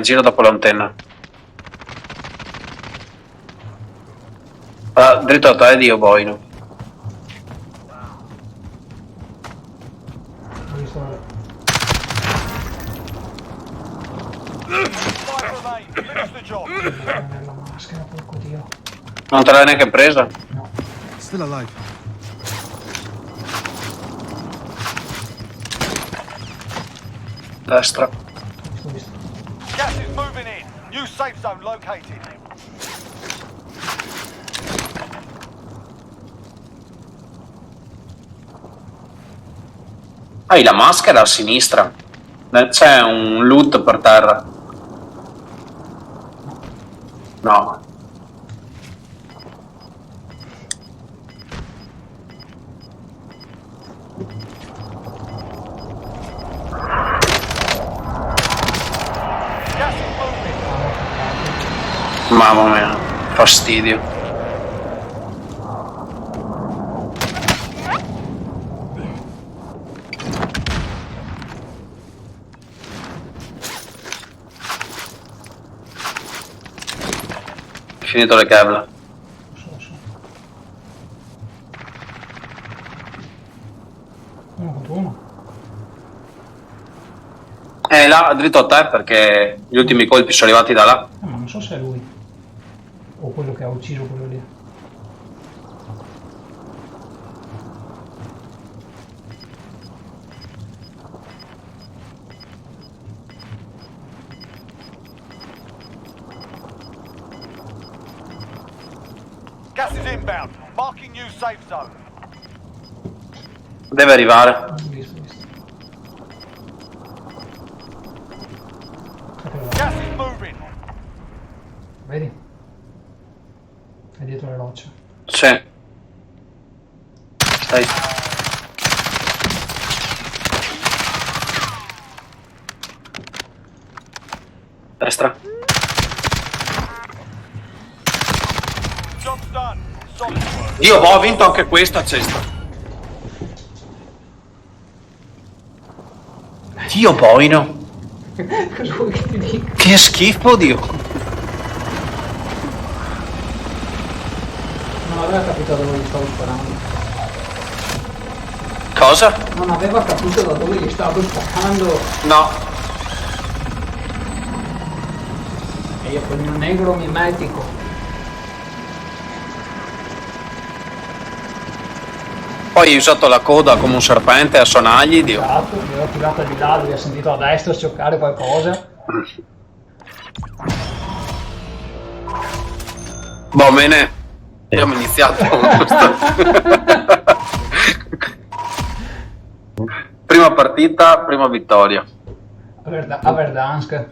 Gira dopo l'antenna. Ah, dritto a te, Dio boino. Ho visto la... la maschera, porco Dio. Non te l'hai neanche presa? No. Still alive. Destra. Ho visto. Gas is moving in. New safe zone located. Hai la maschera a sinistra. C'è un loot per terra. No. Gas is moving. Mamma mia. Fastidio. Finito le cable. So. Uno contro uno. Là, dritto a te perché gli ultimi colpi sono arrivati da là. Ma non so se è lui. O quello che ha ucciso quello lì. Gas is inbound. Marking new safe zone. Deve arrivare. Ho visto. Eccolo là. Gas is moving. Vedi? È dietro le rocce. Sì. Stai. Destra. Job's done. Solid work. Dio, ho vinto anche questa cesta. Dio boino. Cosa vuoi che ti dica? Che schifo, Dio. Non aveva capito da dove gli stavo sparando. Cosa? Non aveva capito da dove gli stavo sparando. No. E io col mio negro mimetico. Poi hai usato la coda come un serpente a sonagli, Dio. Esatto, mi ero tirata di là, lui ha sentito a destra scioccare qualcosa. Va bene. Abbiamo iniziato. Prima partita, prima vittoria. A Verdansk.